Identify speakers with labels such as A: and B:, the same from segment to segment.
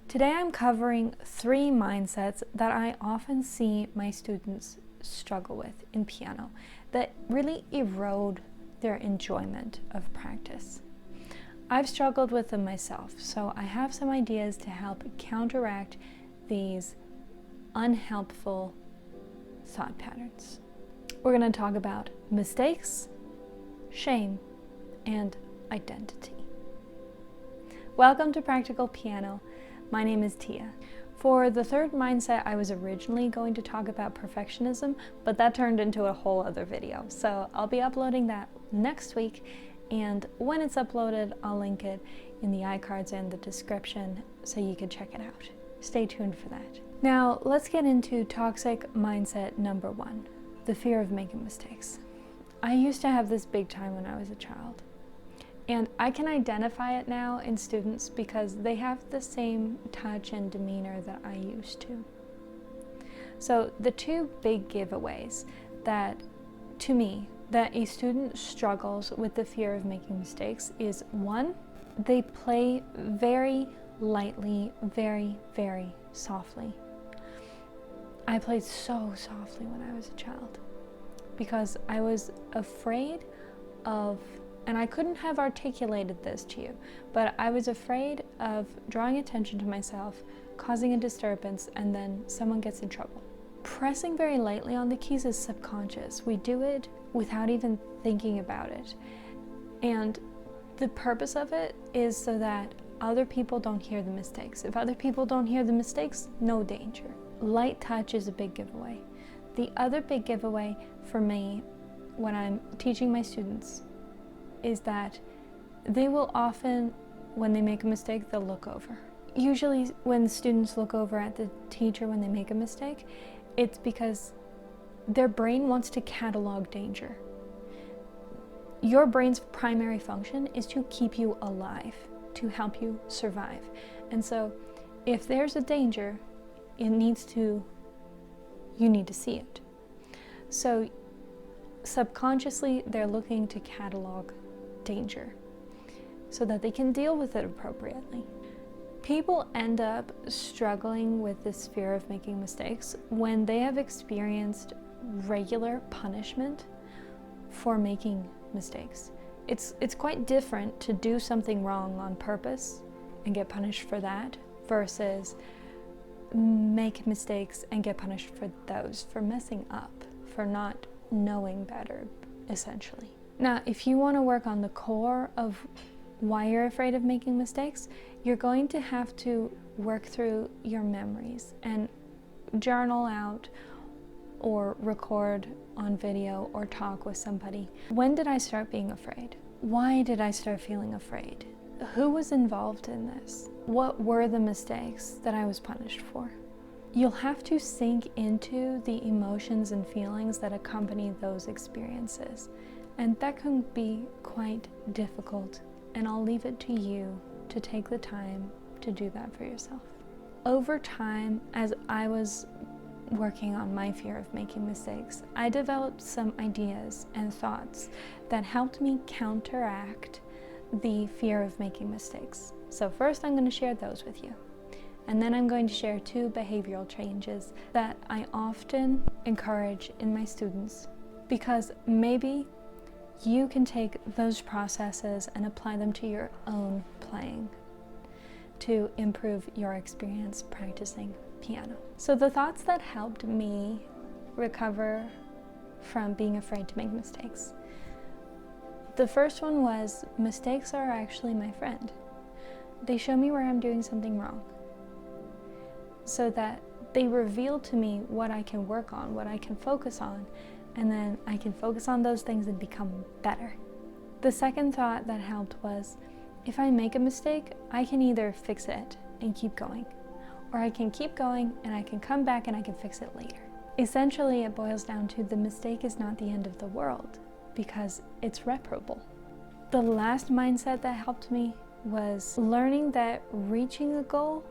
A: Today I'm covering 3 mindsets that I often see my students struggle with in piano that really erode their enjoyment of practice. I've struggled with them myself, so I have some ideas to help counteract these unhelpful thought patterns. We're going to talk about mistakes, shame, and identity. Welcome to Practical Piano. My name is Tia. For the third mindset, I was originally going to talk about perfectionism, but that turned into a whole other video. So I'll be uploading that next week, and when it's uploaded, I'll link it in the iCards and the description so you can check it out. Stay tuned for that. Now, let's get into toxic mindset number 1, the fear of making mistakes. I used to have this big time when I was a child. And I can identify it now in students because they have the same touch and demeanor that I used to. So the 2 big giveaways that, to me, that a student struggles with the fear of making mistakes is 1, they play very lightly, very, very softly. I played so softly when I was a child because I was afraid of, and I couldn't have articulated this to you, but I was afraid of drawing attention to myself, causing a disturbance, and then someone gets in trouble. Pressing very lightly on the keys is subconscious. We do it without even thinking about it. And the purpose of it is so that other people don't hear the mistakes. If other people don't hear the mistakes, no danger. Light touch is a big giveaway. The other big giveaway for me when I'm teaching my students is that they will often, when they make a mistake, they'll look over. Usually when students look over at the teacher when they make a mistake, it's because their brain wants to catalog danger. Your brain's primary function is to keep you alive, to help you survive. And so if there's a danger, you need to see it. So subconsciously, they're looking to catalog danger so that they can deal with it appropriately. People end up struggling with this fear of making mistakes when they have experienced regular punishment for making mistakes. It's quite different to do something wrong on purpose and get punished for that versus make mistakes and get punished for those, for messing up, for not knowing better, essentially. Now, if you want to work on the core of why you're afraid of making mistakes, you're going to have to work through your memories and journal out or record on video or talk with somebody. When did I start being afraid? Why did I start feeling afraid? Who was involved in this? What were the mistakes that I was punished for? You'll have to sink into the emotions and feelings that accompany those experiences. And that can be quite difficult, and I'll leave it to you to take the time to do that for yourself. Over time, as I was working on my fear of making mistakes, I developed some ideas and thoughts that helped me counteract the fear of making mistakes. So first I'm going to share those with you. And then I'm going to share 2 behavioral changes that I often encourage in my students, because maybe you can take those processes and apply them to your own playing to improve your experience practicing piano. So the thoughts that helped me recover from being afraid to make mistakes. The first one was, mistakes are actually my friend. They show me where I'm doing something wrong, so that they reveal to me what I can work on, what I can focus on, and then I can focus on those things and become better. The second thought that helped was, if I make a mistake, I can either fix it and keep going, or I can keep going and I can come back and I can fix it later. Essentially, it boils down to the mistake is not the end of the world because it's reparable. The last mindset that helped me was learning that reaching a goal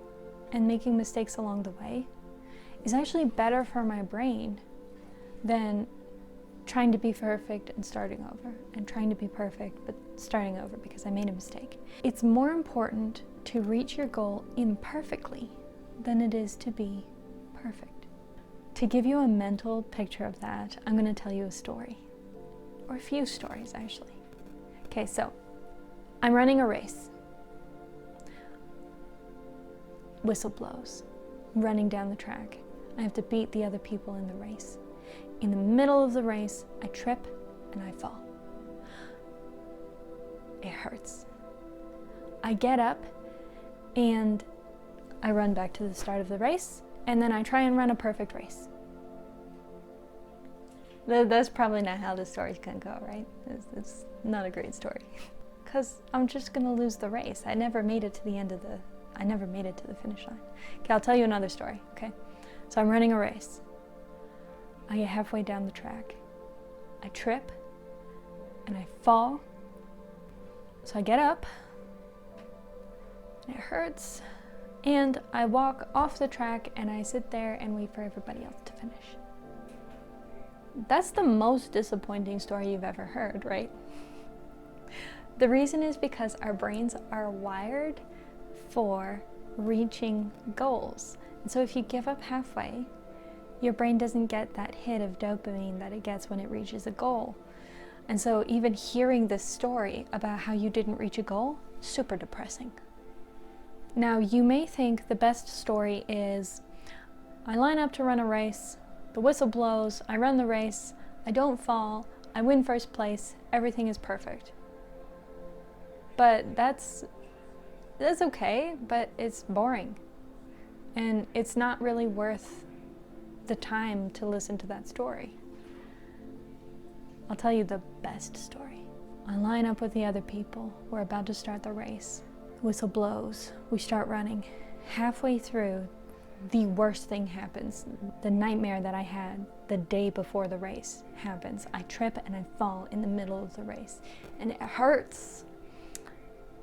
A: and making mistakes along the way is actually better for my brain than trying to be perfect and starting over, and trying to be perfect but starting over because I made a mistake. It's more important to reach your goal imperfectly than it is to be perfect. To give you a mental picture of that, I'm going to tell you a story, or a few stories actually. Okay, so I'm running a race. Whistle blows. I'm running down the track. I have to beat the other people in the race. In the middle of the race, I trip and I fall. It hurts. I get up and I run back to the start of the race, and then I try and run a perfect race. That's probably not how the story's gonna go, right? It's not a great story. Because I'm just gonna lose the race. I never made it to the finish line. Okay, I'll tell you another story, okay? So I'm running a race. I get halfway down the track. I trip and I fall. So I get up, and it hurts, and I walk off the track and I sit there and wait for everybody else to finish. That's the most disappointing story you've ever heard, right? The reason is because our brains are wired for reaching goals. And so if you give up halfway, your brain doesn't get that hit of dopamine that it gets when it reaches a goal. And so even hearing this story about how you didn't reach a goal, super depressing. Now you may think the best story is, I line up to run a race, the whistle blows, I run the race, I don't fall, I win first place, everything is perfect. But that's okay, but it's boring. And it's not really worth the time to listen to that story. I'll tell you the best story. I line up with the other people. We're about to start the race. Whistle blows. We start running. Halfway through, the worst thing happens. The nightmare that I had the day before the race happens. I trip and I fall in the middle of the race. And it hurts.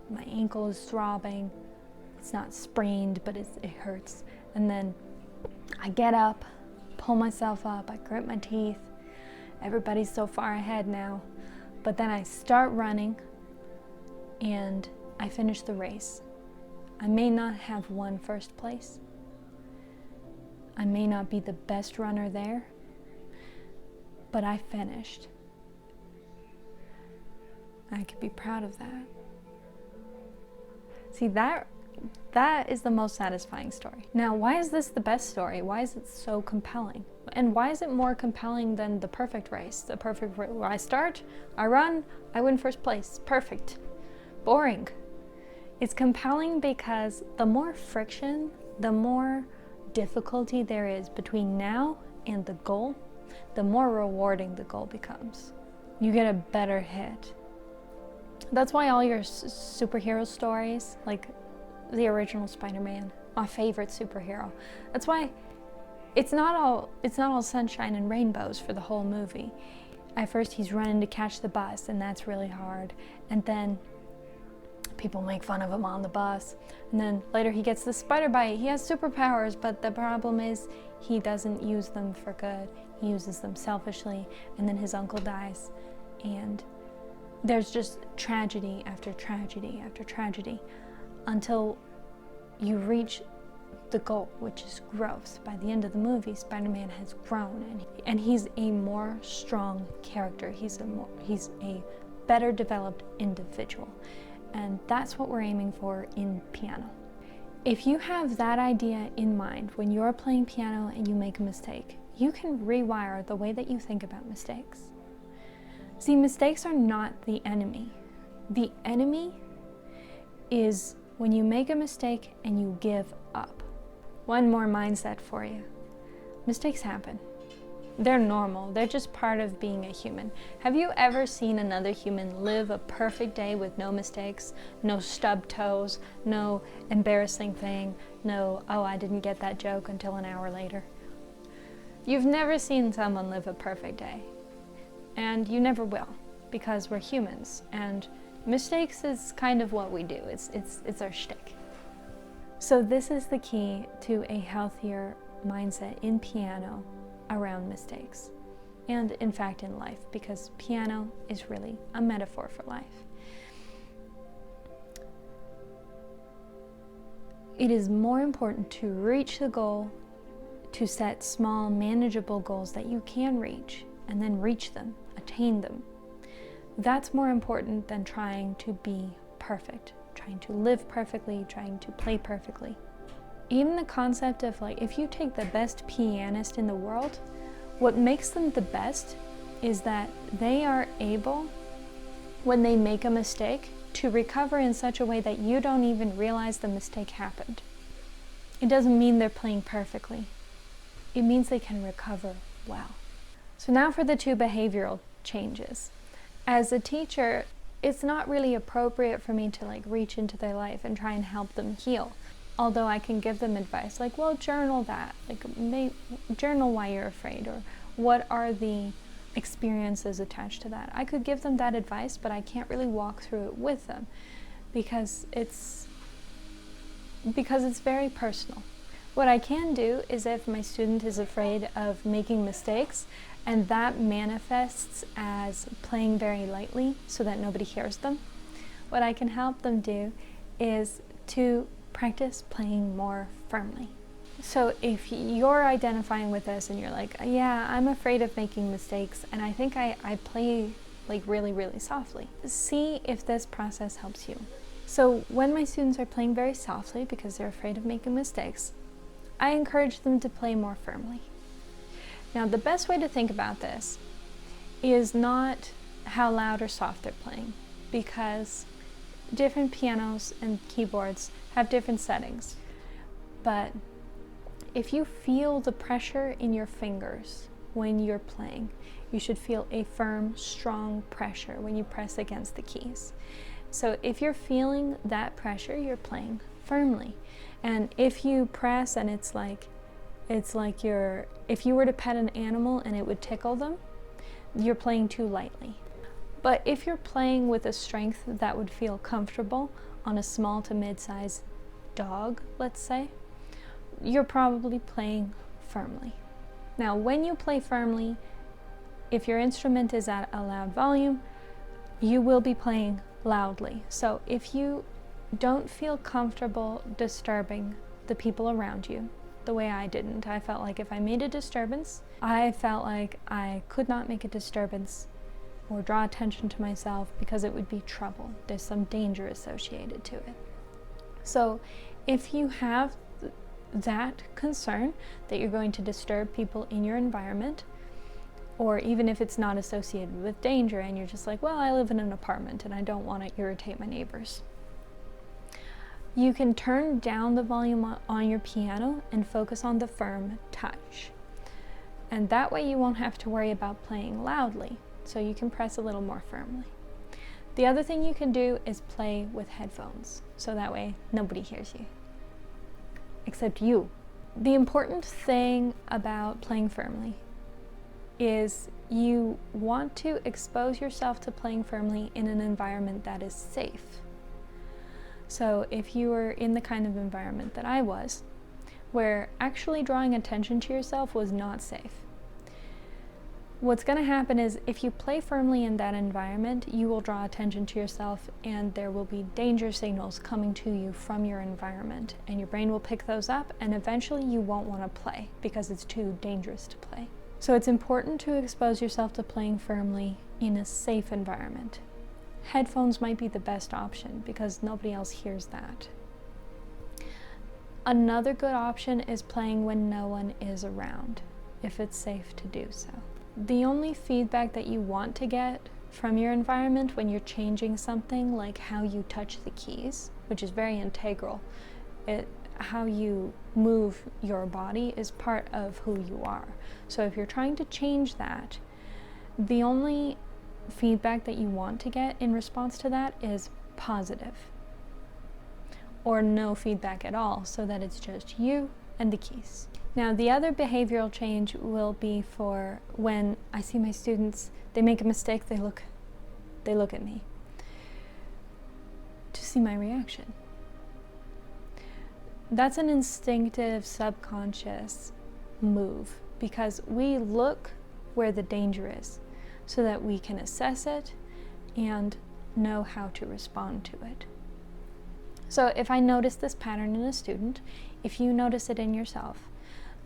A: My ankle is throbbing. It's not sprained, but it hurts. And then I get up, pull myself up, I grit my teeth. Everybody's so far ahead now. But then I start running and I finish the race. I may not have won first place. I may not be the best runner there, but I finished. I could be proud of that. See, that is the most satisfying story. Now, why is this the best story? Why is it so compelling? And why is it more compelling than the perfect race? The perfect race where I start, I run, I win first place. Perfect. Boring. It's compelling because the more friction, the more difficulty there is between now and the goal, the more rewarding the goal becomes. You get a better hit. That's why all your superhero stories, like the original Spider-Man, my favorite superhero. That's why it's not all sunshine and rainbows for the whole movie. At first he's running to catch the bus, and that's really hard. And then people make fun of him on the bus. And then later he gets the spider bite. He has superpowers, but the problem is he doesn't use them for good. He uses them selfishly, and then his uncle dies. And there's just tragedy after tragedy after tragedy until you reach the goal, which is growth. By the end of the movie, Spider-Man has grown, and he's a more strong character. He's a better developed individual. And that's what we're aiming for in piano. If you have that idea in mind when you're playing piano and you make a mistake, you can rewire the way that you think about mistakes. See, mistakes are not the enemy. The enemy is when you make a mistake and you give up. One more mindset for you. Mistakes happen. They're normal. They're just part of being a human. Have you ever seen another human live a perfect day with no mistakes, no stubbed toes, no embarrassing thing, no, oh, I didn't get that joke until an hour later? You've never seen someone live a perfect day. And you never will, because we're humans, and mistakes is kind of what we do. It's our shtick. So this is the key to a healthier mindset in piano around mistakes, and in fact in life, because piano is really a metaphor for life. It is more important to reach the goal, to set small, manageable goals that you can reach, and then reach them, attain them. That's more important than trying to be perfect, trying to live perfectly, trying to play perfectly. Even the concept of like, if you take the best pianist in the world, what makes them the best is that they are able, when they make a mistake, to recover in such a way that you don't even realize the mistake happened. It doesn't mean they're playing perfectly. It means they can recover well. So now for the 2 behavioral changes. As a teacher, it's not really appropriate for me to like reach into their life and try and help them heal. Although I can give them advice like, well, journal that, like journal why you're afraid, or what are the experiences attached to that. I could give them that advice, but I can't really walk through it with them because it's very personal. What I can do is, if my student is afraid of making mistakes and that manifests as playing very lightly so that nobody hears them, what I can help them do is to practice playing more firmly. So if you're identifying with this and you're like, yeah, I'm afraid of making mistakes and I think I play like really, really softly, see if this process helps you. So when my students are playing very softly because they're afraid of making mistakes, I encourage them to play more firmly. Now, the best way to think about this is not how loud or soft they're playing, because different pianos and keyboards have different settings. But if you feel the pressure in your fingers when you're playing, you should feel a firm, strong pressure when you press against the keys. So if you're feeling that pressure, you're playing firmly. And if you press and it's like if you were to pet an animal and it would tickle them, you're playing too lightly. But if you're playing with a strength that would feel comfortable on a small to mid-sized dog, let's say, you're probably playing firmly. Now, when you play firmly, if your instrument is at a loud volume, you will be playing loudly. So if you don't feel comfortable disturbing the people around you, the way I didn't, I felt like if I made a disturbance, I felt like I could not make a disturbance or draw attention to myself because it would be trouble. There's some danger associated to it. So if you have that concern that you're going to disturb people in your environment, or even if it's not associated with danger and you're just like, well, I live in an apartment and I don't want to irritate my neighbors, you can turn down the volume on your piano and focus on the firm touch. And that way you won't have to worry about playing loudly, so you can press a little more firmly. The other thing you can do is play with headphones, so that way nobody hears you, except you. The important thing about playing firmly is you want to expose yourself to playing firmly in an environment that is safe. So if you were in the kind of environment that I was, where actually drawing attention to yourself was not safe, what's going to happen is if you play firmly in that environment, you will draw attention to yourself and there will be danger signals coming to you from your environment, and your brain will pick those up and eventually you won't want to play because it's too dangerous to play. So it's important to expose yourself to playing firmly in a safe environment. Headphones might be the best option because nobody else hears that. Another good option is playing when no one is around, if it's safe to do so. The only feedback that you want to get from your environment when you're changing something, like how you touch the keys, which is very integral, how you move your body is part of who you are. So if you're trying to change that, the only feedback that you want to get in response to that is positive, or no feedback at all, so that it's just you and the keys. Now, the other behavioral change will be for when I see my students, they make a mistake, they look at me to see my reaction. That's an instinctive, subconscious move because we look where the danger is, so that we can assess it and know how to respond to it. So if I notice this pattern in a student, if you notice it in yourself,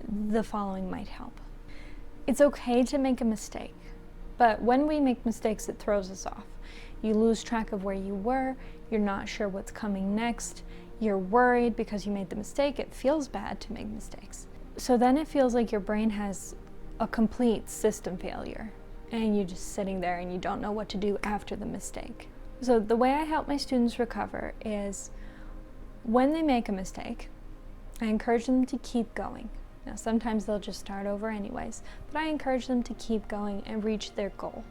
A: the following might help. It's okay to make a mistake, but when we make mistakes, it throws us off. You lose track of where you were, you're not sure what's coming next, you're worried because you made the mistake. It feels bad to make mistakes. So then it feels like your brain has a complete system failure, and you're just sitting there and you don't know what to do after the mistake. So the way I help my students recover is when they make a mistake, I encourage them to keep going. Now, sometimes they'll just start over anyways, but I encourage them to keep going and reach their goal.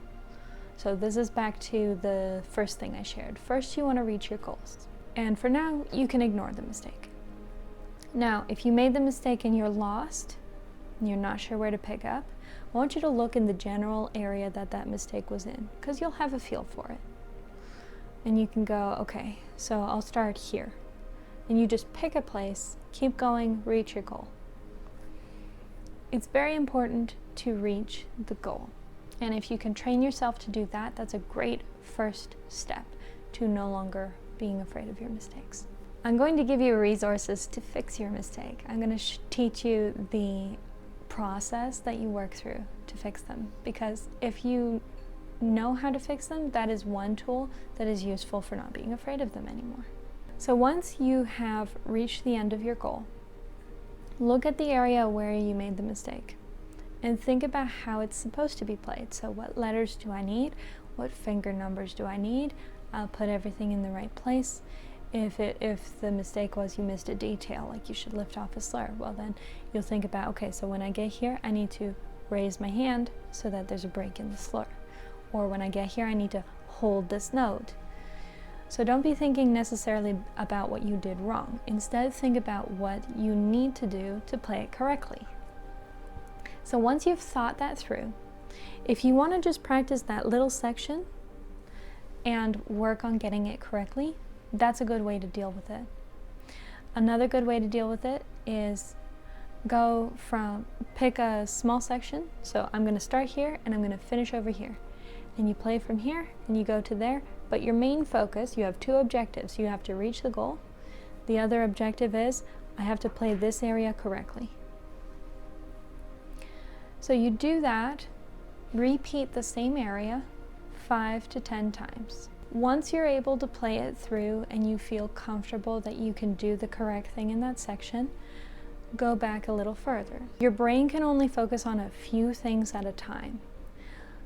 A: So this is back to the first thing I shared. First, you want to reach your goals. And for now, you can ignore the mistake. Now, if you made the mistake and you're lost, and you're not sure where to pick up, I want you to look in the general area that mistake was in, because you'll have a feel for it. And you can go, okay, so I'll start here. And you just pick a place, keep going, reach your goal. It's very important to reach the goal. And if you can train yourself to do that, that's a great first step to no longer being afraid of your mistakes. I'm going to give you resources to fix your mistake. I'm going to teach you the process that you work through to fix them. Because if you know how to fix them, that is one tool that is useful for not being afraid of them anymore. So once you have reached the end of your goal, look at the area where you made the mistake and think about how it's supposed to be played. So what letters do I need? What finger numbers do I need? I'll put everything in the right place. If the mistake was you missed a detail, like you should lift off a slur, well then you'll think about, okay, so when I get here, I need to raise my hand so that there's a break in the slur. Or when I get here, I need to hold this note. So don't be thinking necessarily about what you did wrong. Instead, think about what you need to do to play it correctly. So once you've thought that through, if you want to just practice that little section and work on getting it correctly, that's a good way to deal with it. Another good way to deal with it is pick a small section. So I'm going to start here and I'm going to finish over here. And you play from here and you go to there. But your main focus, you have two objectives. You have to reach the goal. The other objective is, I have to play this area correctly. So you do that, repeat the same area 5 to 10 times. Once you're able to play it through and you feel comfortable that you can do the correct thing in that section, go back a little further. Your brain can only focus on a few things at a time.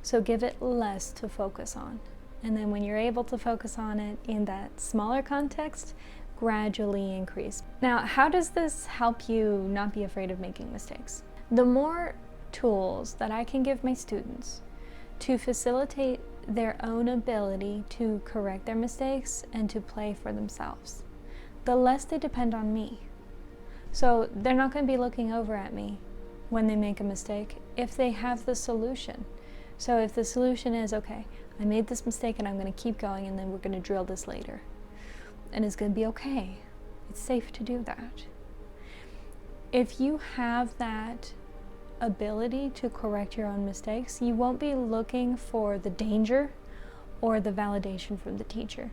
A: So give it less to focus on. And then when you're able to focus on it in that smaller context, gradually increase. Now, how does this help you not be afraid of making mistakes? The more tools that I can give my students to facilitate their own ability to correct their mistakes and to play for themselves, the less they depend on me. So they're not going to be looking over at me when they make a mistake if they have the solution. So if the solution is, okay, I made this mistake and I'm going to keep going and then we're going to drill this later. And it's going to be okay. It's safe to do that. If you have that ability to correct your own mistakes, you won't be looking for the danger or the validation from the teacher,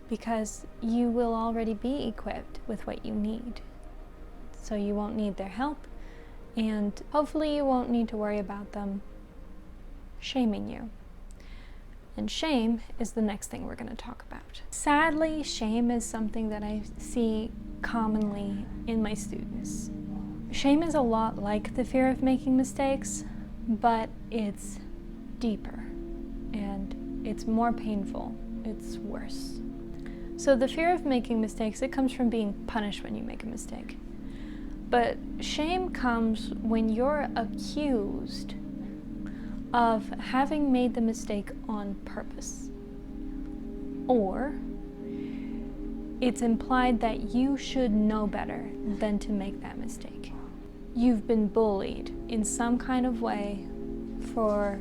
A: because you will already be equipped with what you need. So you won't need their help, and hopefully you won't need to worry about them shaming you. And shame is the next thing we're going to talk about. Sadly, shame is something that I see commonly in my students. Shame is a lot like the fear of making mistakes, but it's deeper and it's more painful. It's worse. So the fear of making mistakes, it comes from being punished when you make a mistake. But shame comes when you're accused of having made the mistake on purpose, or it's implied that you should know better than to make that mistake. You've been bullied in some kind of way for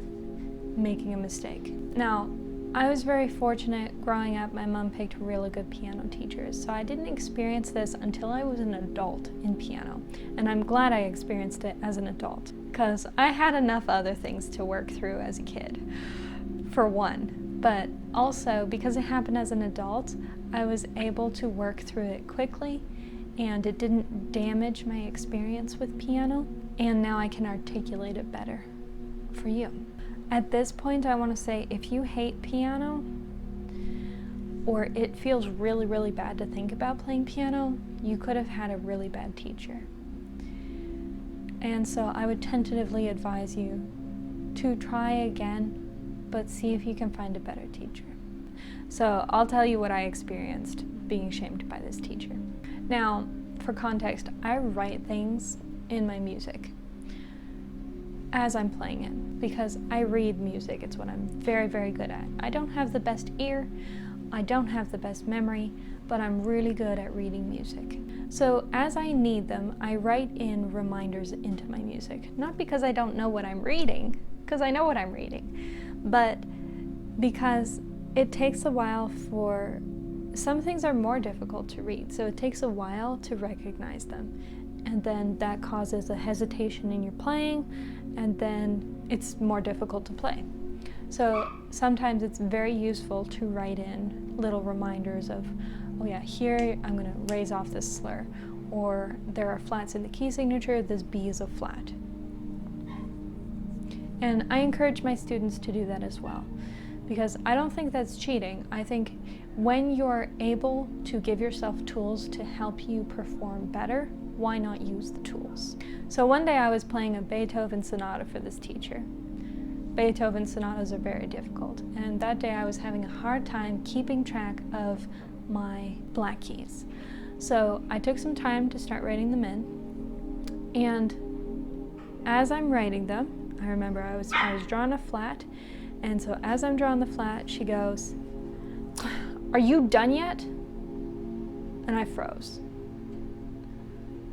A: making a mistake. Now, I was very fortunate growing up. My mom picked really good piano teachers, so I didn't experience this until I was an adult in piano. And I'm glad I experienced it as an adult, because I had enough other things to work through as a kid. For one, But also, because it happened as an adult, I was able to work through it quickly, and it didn't damage my experience with piano, and now I can articulate it better for you. At this point, I want to say, if you hate piano, or it feels really, really bad to think about playing piano, you could have had a really bad teacher. And so I would tentatively advise you to try again, but see if you can find a better teacher. So I'll tell you what I experienced being shamed by this teacher. Now, for context, I write things in my music as I'm playing it, because I read music. It's what I'm very, very good at. I don't have the best ear, I don't have the best memory, but I'm really good at reading music. So as I need them, I write in reminders into my music. Not because I don't know what I'm reading, because I know what I'm reading, but because it takes a while for, some things are more difficult to read, so it takes a while to recognize them. And then that causes a hesitation in your playing, and then it's more difficult to play. So sometimes it's very useful to write in little reminders of, oh yeah, here I'm going to raise off this slur, or there are flats in the key signature, this B is a flat. And I encourage my students to do that as well, because I don't think that's cheating. I think when you're able to give yourself tools to help you perform better, why not use the tools? So one day I was playing a Beethoven sonata for this teacher. Beethoven sonatas are very difficult, and that day I was having a hard time keeping track of my black keys. So I took some time to start writing them in, and as I'm writing them, I remember I was drawing a flat, and so as I'm drawing the flat, she goes, "Are you done yet?" And I froze.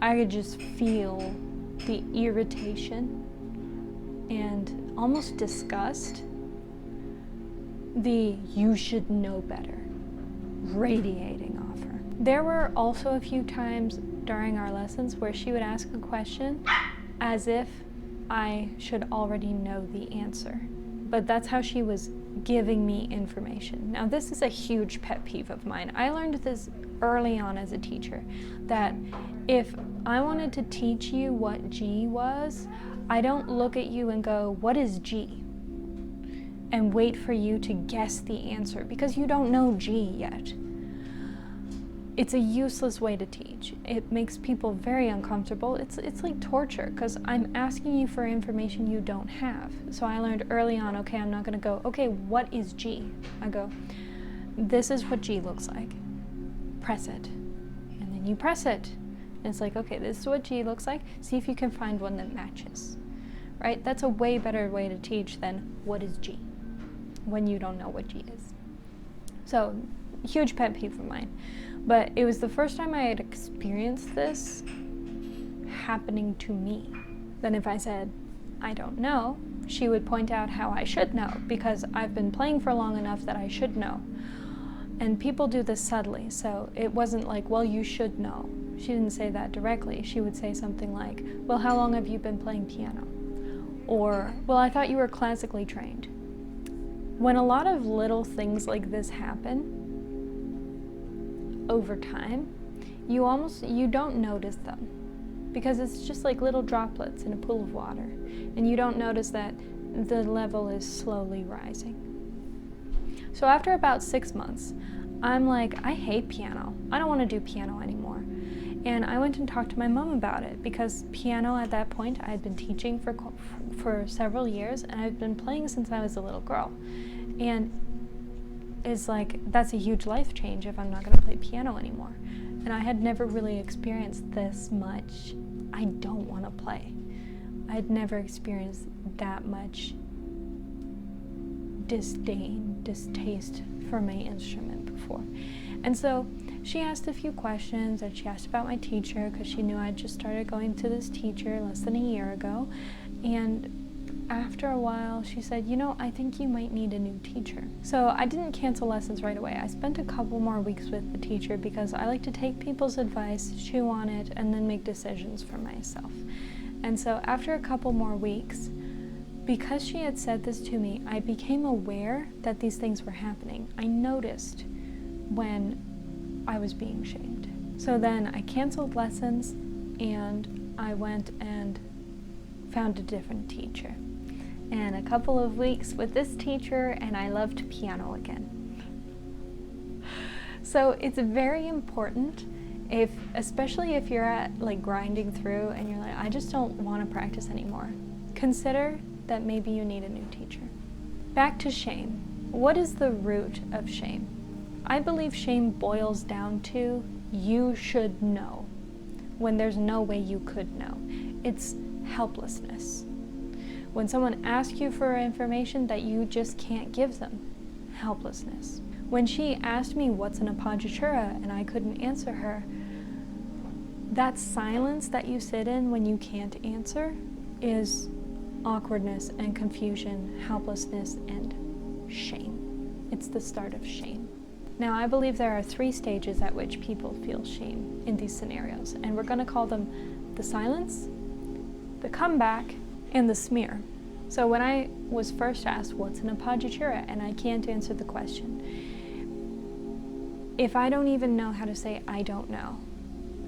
A: I could just feel the irritation and almost disgust, the "you should know better" radiating off her. There were also a few times during our lessons where she would ask a question as if I should already know the answer. But that's how she was giving me information. Now, this is a huge pet peeve of mine. I learned this early on as a teacher, that if I wanted to teach you what G was, I don't look at you and go, "What is G?" and wait for you to guess the answer, because you don't know G yet. It's a useless way to teach. It makes people very uncomfortable. It's like torture, because I'm asking you for information you don't have. So I learned early on, okay, I'm not going to go, "Okay, what is G?" I go, "This is what G looks like. Press it." And then you press it. And it's like, okay, this is what G looks like. See if you can find one that matches. Right? That's a way better way to teach than "what is G?" when you don't know what G is. So, huge pet peeve of mine. But it was the first time I had experienced this happening to me. Then if I said, "I don't know," she would point out how I should know, because I've been playing for long enough that I should know. And people do this subtly, so it wasn't like, "Well, you should know." She didn't say that directly. She would say something like, "Well, how long have you been playing piano?" Or, "Well, I thought you were classically trained." When a lot of little things like this happen over time, you don't notice them, because it's just like little droplets in a pool of water, and you don't notice that the level is slowly rising. So after about 6 months, I'm like, I hate piano. I don't want to do piano anymore. And I went and talked to my mom about it, because piano at that point I had been teaching for several years, and I've been playing since I was a little girl. And it's like, that's a huge life change if I'm not going to play piano anymore. And I had never really experienced this much, "I don't want to play." I had never experienced that much disdain, distaste for my instrument before. And so she asked a few questions, and she asked about my teacher, because she knew I'd just started going to this teacher less than a year ago. And after a while, she said, "You know, I think you might need a new teacher." So I didn't cancel lessons right away. I spent a couple more weeks with the teacher, because I like to take people's advice, chew on it, and then make decisions for myself. And so after a couple more weeks, Because she had said this to me, I became aware that these things were happening. I noticed when I was being shamed. So then I canceled lessons and I went and found a different teacher. And a couple of weeks with this teacher and I loved piano again. So it's very important, especially if you're at like grinding through and you're like, I just don't want to practice anymore. Consider that maybe you need a new teacher. Back to shame. What is the root of shame? I believe shame boils down to you should know, when there's no way you could know. It's helplessness. When someone asks you for information that you just can't give them, helplessness. When she asked me what's an appoggiatura and I couldn't answer her, that silence that you sit in when you can't answer is awkwardness and confusion, helplessness, and shame. It's the start of shame. Now, I believe there are 3 stages at which people feel shame in these scenarios, and we're going to call them the silence, the comeback, and the smear. So when I was first asked, what's an appoggiatura, and I can't answer the question, if I don't even know how to say I don't know,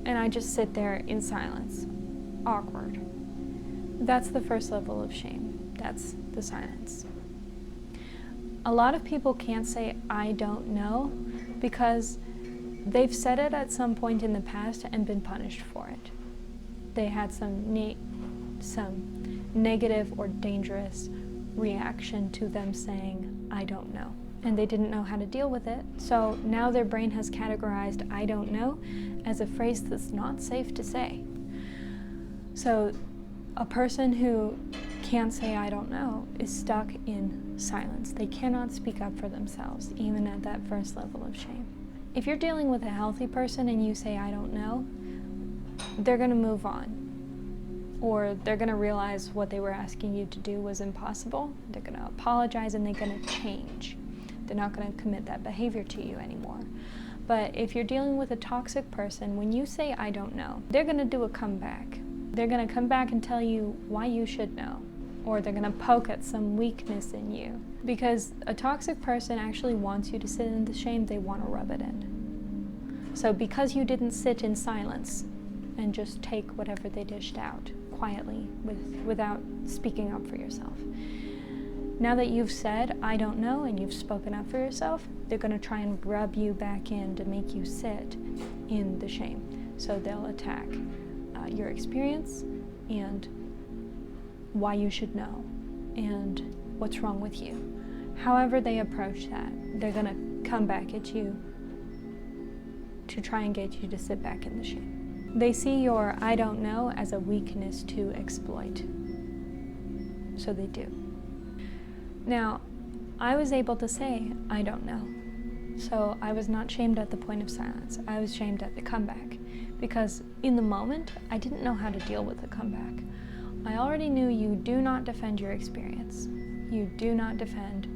A: and I just sit there in silence, awkward, that's the first level of shame. That's the silence. A lot of people can't say I don't know because they've said it at some point in the past and been punished for it. They had some negative or dangerous reaction to them saying I don't know, and they didn't know how to deal with it. So now their brain has categorized I don't know as a phrase that's not safe to say. So a person who can't say I don't know is stuck in silence. They cannot speak up for themselves, even at that first level of shame. If you're dealing with a healthy person and you say I don't know, they're going to move on. Or they're going to realize what they were asking you to do was impossible. They're going to apologize and they're going to change. They're not going to commit that behavior to you anymore. But if you're dealing with a toxic person, when you say I don't know, they're going to do a comeback. They're going to come back and tell you why you should know, or they're going to poke at some weakness in you. Because a toxic person actually wants you to sit in the shame, they want to rub it in. So because you didn't sit in silence and just take whatever they dished out quietly without speaking up for yourself, now that you've said I don't know and you've spoken up for yourself, they're going to try and rub you back in to make you sit in the shame. So they'll attack your experience and why you should know and what's wrong with you. However they approach that, they're going to come back at you to try and get you to sit back in the shame. They see your I don't know as a weakness to exploit. So they do. Now, I was able to say I don't know. So I was not shamed at the point of silence. I was shamed at the comeback. Because in the moment, I didn't know how to deal with the comeback. I already knew you do not defend your experience. You do not defend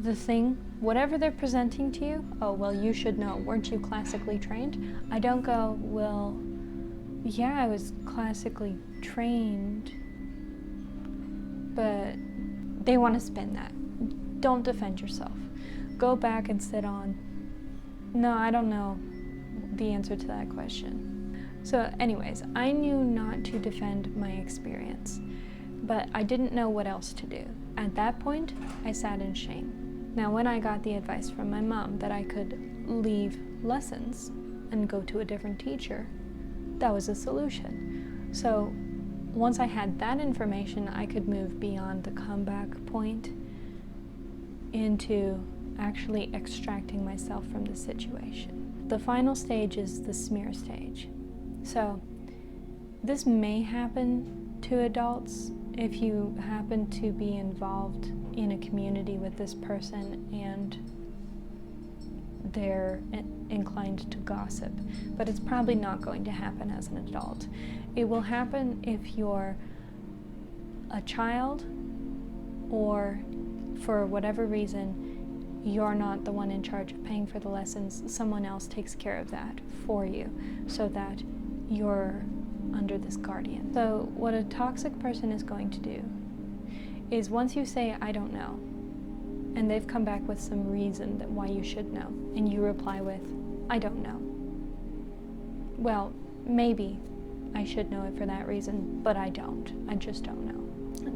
A: the thing, whatever they're presenting to you. Oh, well, you should know. Weren't you classically trained? I don't go, well, yeah, I was classically trained, but they want to spin that. Don't defend yourself. Go back and sit on, no, I don't know the answer to that question. So anyways, I knew not to defend my experience, but I didn't know what else to do. At that point, I sat in shame. Now, when I got the advice from my mom that I could leave lessons and go to a different teacher, that was a solution. So once I had that information, I could move beyond the comeback point into actually extracting myself from the situation. The final stage is the smear stage. So this may happen to adults if you happen to be involved in a community with this person and they're inclined to gossip, but it's probably not going to happen as an adult. It will happen if you're a child or for whatever reason you're not the one in charge of paying for the lessons, someone else takes care of that for you so that you're under this guardian. So what a toxic person is going to do is once you say, I don't know, and they've come back with some reason that why you should know, and you reply with, I don't know. Well, maybe I should know it for that reason, but I don't. I just don't know.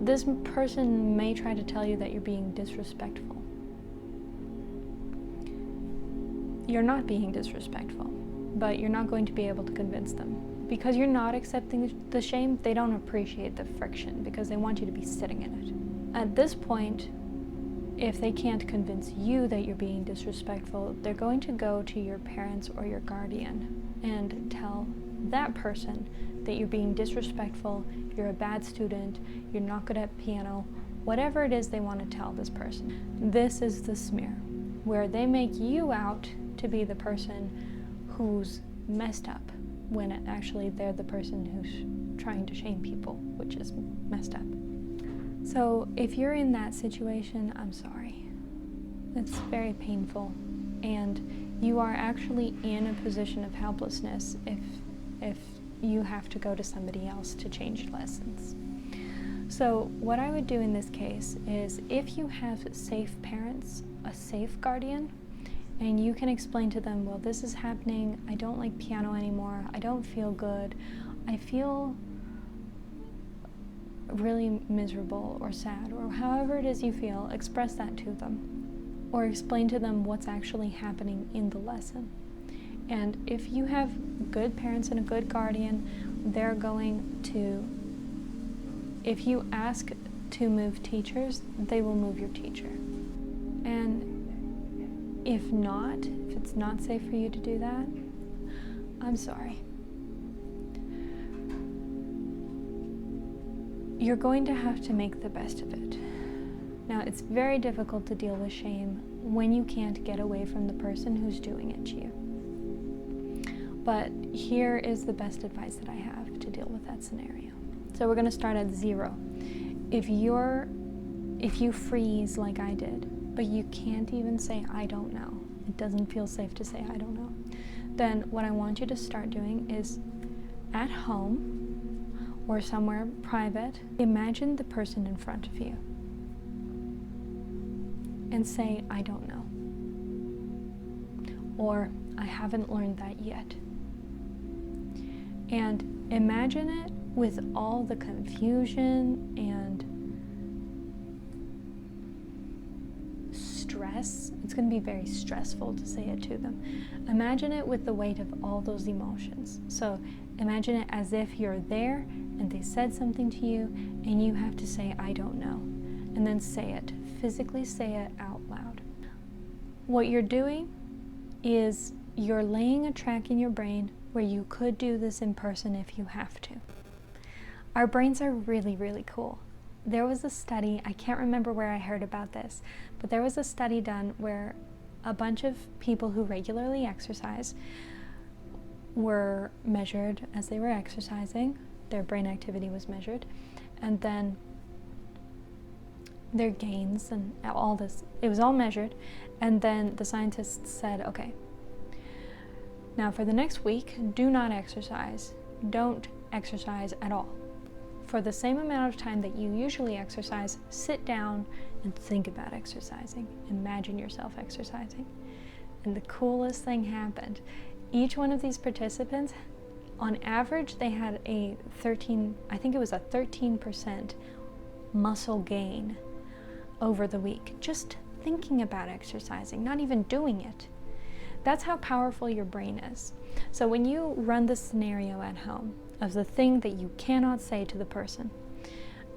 A: This person may try to tell you that you're being disrespectful. You're not being disrespectful, but you're not going to be able to convince them. Because you're not accepting the shame, they don't appreciate the friction because they want you to be sitting in it. At this point, if they can't convince you that you're being disrespectful, they're going to go to your parents or your guardian and tell that person that you're being disrespectful, you're a bad student, you're not good at piano, whatever it is they want to tell this person. This is the smear, where they make you out to be the person who's messed up, when actually they're the person who's trying to shame people, which is messed up. So if you're in that situation, I'm sorry. It's very painful, and you are actually in a position of helplessness if you have to go to somebody else to change lessons. So what I would do in this case is, if you have safe parents, a safe guardian, and you can explain to them, well, this is happening, I don't like piano anymore, I don't feel good, I feel really miserable or sad, or however it is you feel, express that to them. Or explain to them what's actually happening in the lesson. And if you have good parents and a good guardian, they're going to, if you ask to move teachers, they will move your teacher. And if not, if it's not safe for you to do that, I'm sorry. You're going to have to make the best of it. Now, it's very difficult to deal with shame when you can't get away from the person who's doing it to you. But here is the best advice that I have to deal with that scenario. So we're going to start at 0. If you freeze like I did, but you can't even say, I don't know, it doesn't feel safe to say, I don't know, then what I want you to start doing is, at home or somewhere private, imagine the person in front of you and say, I don't know, or I haven't learned that yet. And imagine it with all the confusion and stress. It's going to be very stressful to say it to them. Imagine it with the weight of all those emotions. So imagine it as if you're there and they said something to you and you have to say, I don't know. And then say it. Physically say it out loud. What you're doing is you're laying a track in your brain where you could do this in person if you have to. Our brains are really, really cool. There was a study, I can't remember where I heard about this, but there was a study done where a bunch of people who regularly exercise were measured as they were exercising. Their brain activity was measured, and then their gains and all this, it was all measured. And then the scientists said, okay, now for the next week, do not exercise. Don't exercise at all. For the same amount of time that you usually exercise, sit down and think about exercising. Imagine yourself exercising. And the coolest thing happened. Each one of these participants, on average, they had a 13% muscle gain over the week, just thinking about exercising, not even doing it. That's how powerful your brain is. So when you run the scenario at home of the thing that you cannot say to the person,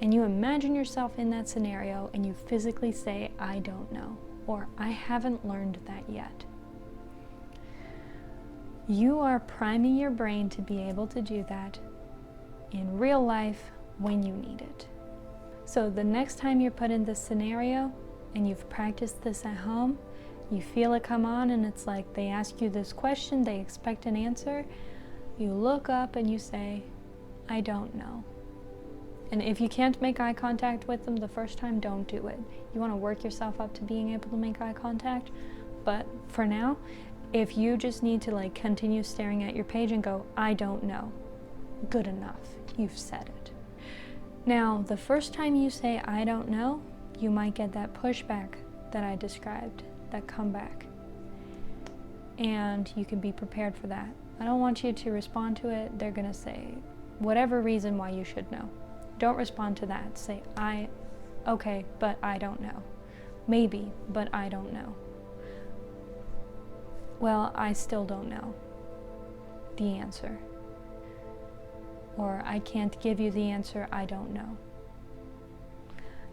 A: and you imagine yourself in that scenario and you physically say, I don't know, or I haven't learned that yet, you are priming your brain to be able to do that in real life when you need it. So the next time you're put in this scenario and you've practiced this at home, you feel it come on and it's like they ask you this question, they expect an answer, you look up and you say, I don't know. And if you can't make eye contact with them the first time, don't do it. You want to work yourself up to being able to make eye contact, but for now, if you just need to continue staring at your page and go, I don't know, good enough, you've said it. Now, the first time you say, I don't know, you might get that pushback that I described, that comeback. And you can be prepared for that. I don't want you to respond to it. They're going to say whatever reason why you should know. Don't respond to that. Say, okay, but I don't know. Maybe, but I don't know. Well, I still don't know the answer. Or I can't give you the answer, I don't know.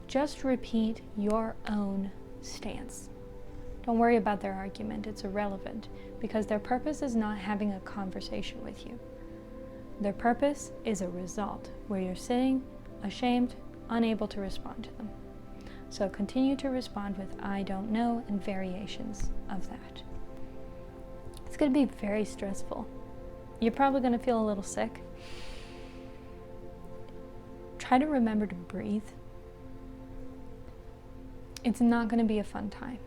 A: Just repeat your own stance. Don't worry about their argument, it's irrelevant, because their purpose is not having a conversation with you. Their purpose is a result where you're sitting, ashamed, unable to respond to them. So continue to respond with I don't know and variations of that. It's going to be very stressful. You're probably going to feel a little sick. Try to remember to breathe. It's not going to be a fun time,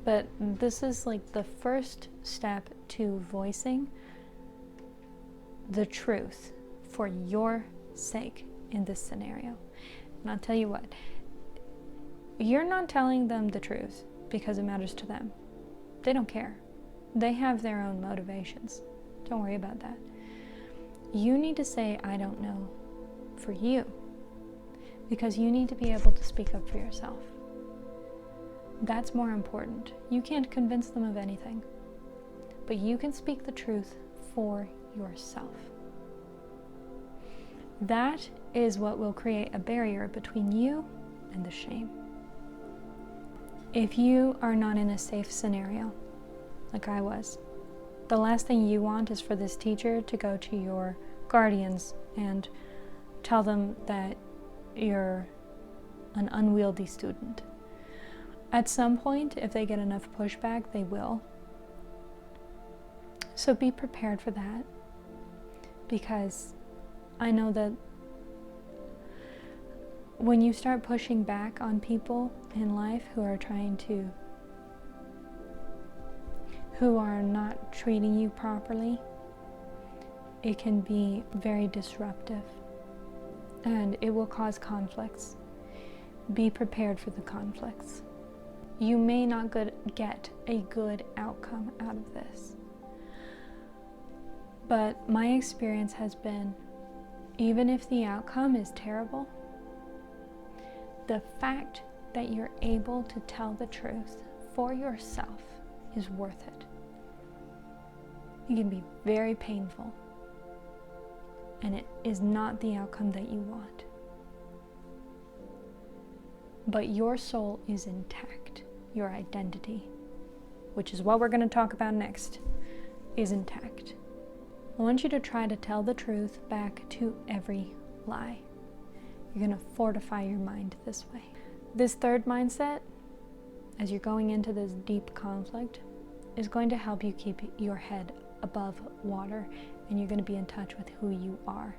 A: but this is like the first step to voicing the truth for your sake in this scenario. And I'll tell you what, you're not telling them the truth because it matters to them. They don't care. They have their own motivations. Don't worry about that. You need to say, I don't know, for you, because you need to be able to speak up for yourself. That's more important. You can't convince them of anything, but you can speak the truth for yourself. That is what will create a barrier between you and the shame. If you are not in a safe scenario, like I was, the last thing you want is for this teacher to go to your guardians and tell them that you're an unwieldy student. At some point, if they get enough pushback, they will. So be prepared for that, because I know that when you start pushing back on people in life who are not treating you properly, it can be very disruptive and it will cause conflicts. Be prepared for the conflicts. You may not get a good outcome out of this. But my experience has been, even if the outcome is terrible, the fact that you're able to tell the truth for yourself is worth it. It can be very painful, and it is not the outcome that you want. But your soul is intact. Your identity, which is what we're going to talk about next, is intact. I want you to try to tell the truth back to every lie. You're going to fortify your mind this way. This third mindset, as you're going into this deep conflict, is going to help you keep your head above water, and you're going to be in touch with who you are.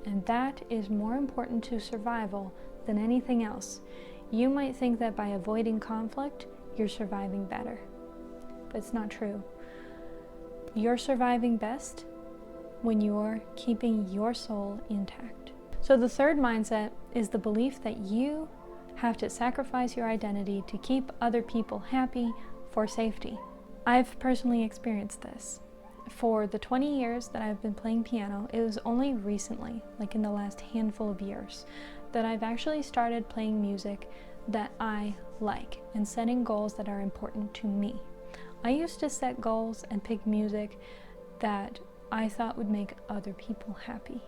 A: And that is more important to survival than anything else. You might think that by avoiding conflict, you're surviving better, but it's not true. You're surviving best when you're keeping your soul intact. So the third mindset is the belief that you have to sacrifice your identity to keep other people happy for safety. I've personally experienced this. For the 20 years that I've been playing piano, it was only recently, like in the last handful of years, that I've actually started playing music that I like and setting goals that are important to me. I used to set goals and pick music that I thought would make other people happy.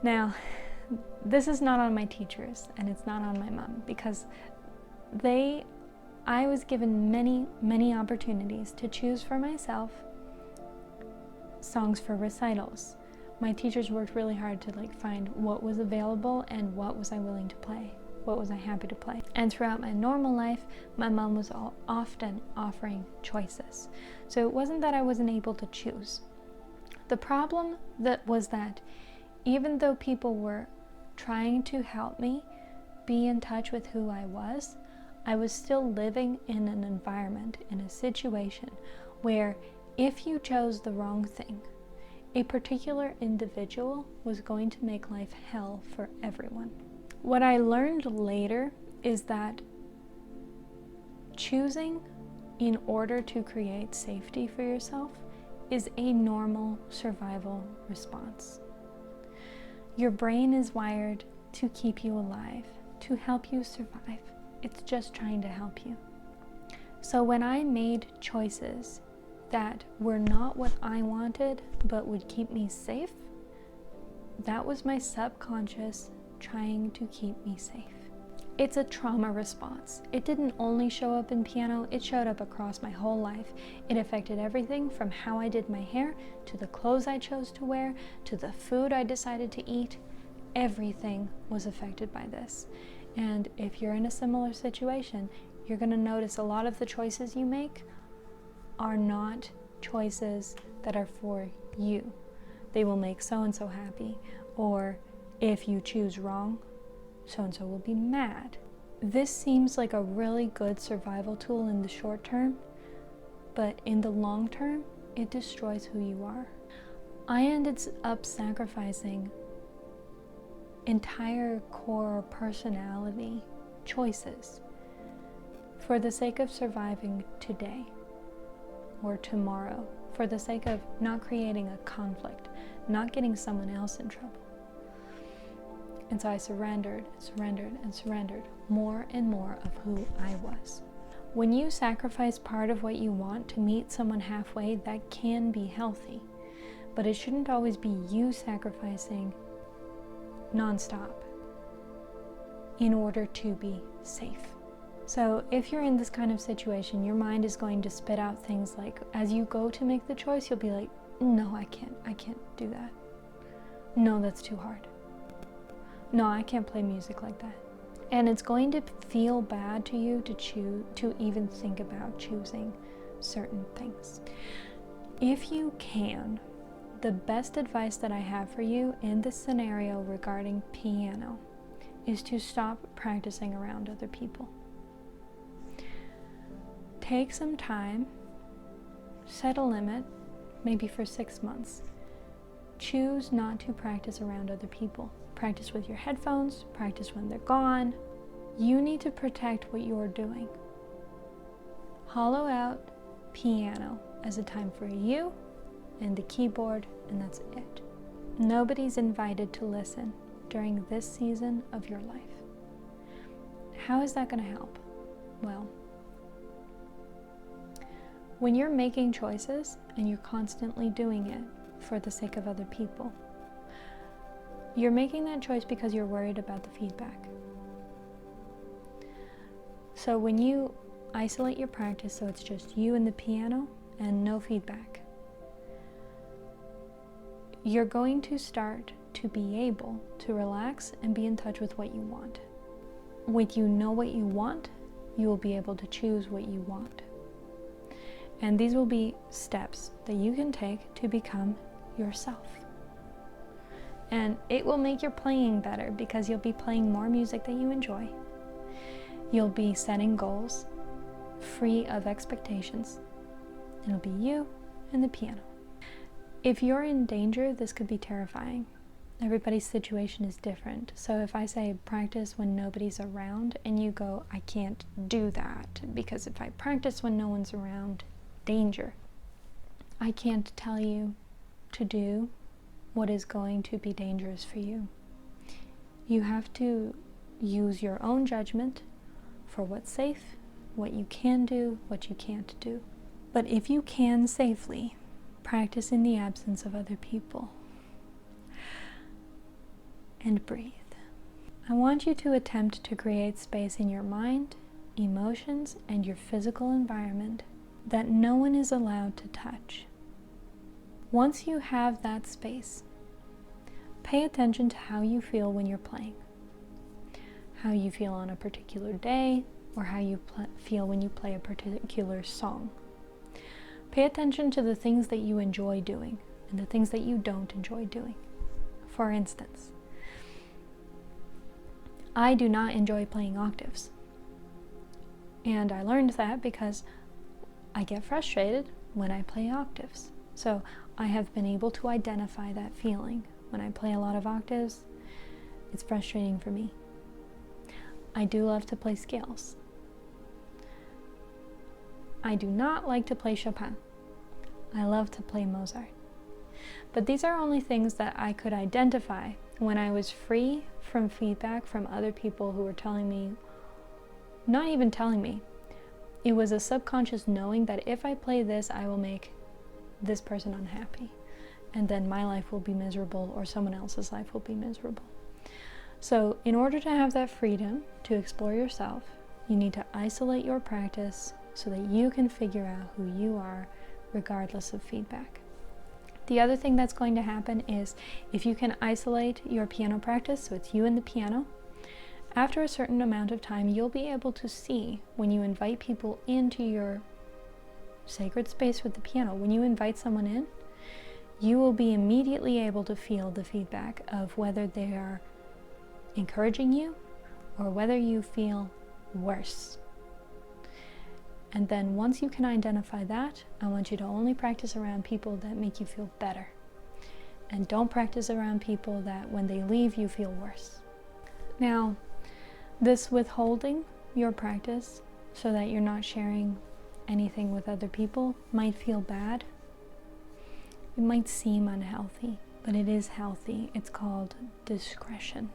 A: Now, this is not on my teachers and it's not on my mom, because I was given many opportunities to choose for myself songs for recitals. My teachers worked really hard to find what was available and what was I willing to play, what was I happy to play. And throughout my normal life, my mom was often offering choices. So it wasn't that I wasn't able to choose. The problem was that even though people were trying to help me be in touch with who I was still living in an environment, in a situation where if you chose the wrong thing, a particular individual was going to make life hell for everyone. What I learned later is that choosing in order to create safety for yourself is a normal survival response. Your brain is wired to keep you alive, to help you survive. It's just trying to help you. So when I made choices that were not what I wanted, but would keep me safe, that was my subconscious trying to keep me safe. It's a trauma response. It didn't only show up in piano, it showed up across my whole life. It affected everything from how I did my hair, to the clothes I chose to wear, to the food I decided to eat. Everything was affected by this. And if you're in a similar situation, you're going to notice a lot of the choices you make are not choices that are for you. They will make so-and-so happy, or if you choose wrong, so-and-so will be mad. This seems like a really good survival tool in the short term, but in the long term, it destroys who you are. I ended up sacrificing entire core personality choices for the sake of surviving today or tomorrow, for the sake of not creating a conflict, not getting someone else in trouble. And so I surrendered more and more of who I was. When you sacrifice part of what you want to meet someone halfway, that can be healthy, but it shouldn't always be you sacrificing nonstop in order to be safe. So if you're in this kind of situation, your mind is going to spit out things like, as you go to make the choice, you'll be like, no, I can't do that. No, that's too hard. No, I can't play music like that. And it's going to feel bad to you to even think about choosing certain things. If you can, the best advice that I have for you in this scenario regarding piano is to stop practicing around other people. Take some time, set a limit, maybe for 6 months. Choose not to practice around other people. Practice with your headphones, practice when they're gone. You need to protect what you're doing. Hollow out piano as a time for you and the keyboard, and that's it. Nobody's invited to listen during this season of your life. How is that going to help? Well, when you're making choices and you're constantly doing it for the sake of other people, you're making that choice because you're worried about the feedback. So when you isolate your practice so it's just you and the piano and no feedback, you're going to start to be able to relax and be in touch with what you want. When you know what you want, you will be able to choose what you want. And these will be steps that you can take to become yourself. And it will make your playing better because you'll be playing more music that you enjoy. You'll be setting goals free of expectations. It'll be you and the piano. If you're in danger, this could be terrifying. Everybody's situation is different. So if I say practice when nobody's around and you go, I can't do that because if I practice when no one's around, danger. I can't tell you to do what is going to be dangerous for you. You have to use your own judgment for what's safe, what you can do, what you can't do. But if you can safely practice in the absence of other people and breathe. I want you to attempt to create space in your mind, emotions, and your physical environment that no one is allowed to touch. Once you have that space, pay attention to how you feel when you're playing, how you feel on a particular day, or how you feel when you play a particular song. Pay attention to the things that you enjoy doing and the things that you don't enjoy doing. For instance, I do not enjoy playing octaves. And I learned that because I get frustrated when I play octaves. So I have been able to identify that feeling. When I play a lot of octaves, it's frustrating for me. I do love to play scales. I do not like to play Chopin. I love to play Mozart. But these are only things that I could identify when I was free from feedback from other people who were telling me, not even telling me, it was a subconscious knowing that if I play this, I will make this person unhappy. And then my life will be miserable, or someone else's life will be miserable. So in order to have that freedom to explore yourself, you need to isolate your practice so that you can figure out who you are regardless of feedback. The other thing that's going to happen is if you can isolate your piano practice, so it's you and the piano, after a certain amount of time, you'll be able to see when you invite people into your sacred space with the piano. When you invite someone in, you will be immediately able to feel the feedback of whether they are encouraging you or whether you feel worse. And then once you can identify that, I want you to only practice around people that make you feel better. And don't practice around people that when they leave you feel worse. Now, this withholding your practice so that you're not sharing anything with other people might feel bad. It might seem unhealthy, but it is healthy. It's called discretion.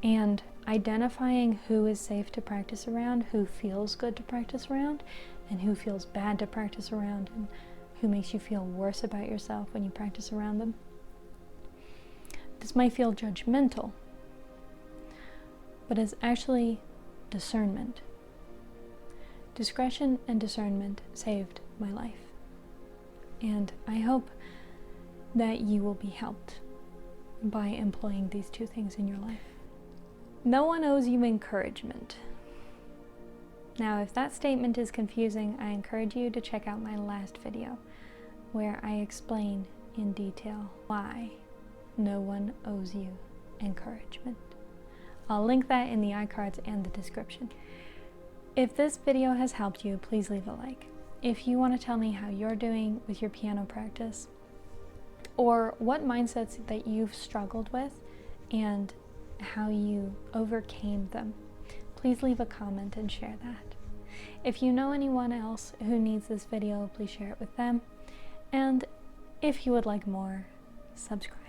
A: And identifying who is safe to practice around, who feels good to practice around, and who feels bad to practice around, and who makes you feel worse about yourself when you practice around them. This might feel judgmental, but it's actually discernment. Discretion and discernment saved my life. And I hope that you will be helped by employing these two things in your life. No one owes you encouragement. Now, if that statement is confusing, I encourage you to check out my last video where I explain in detail why no one owes you encouragement. I'll link that in the iCards and the description. If this video has helped you, please leave a like. If you want to tell me how you're doing with your piano practice, or what mindsets that you've struggled with and how you overcame them, please leave a comment and share that. If you know anyone else who needs this video, please share it with them. And if you would like more, subscribe.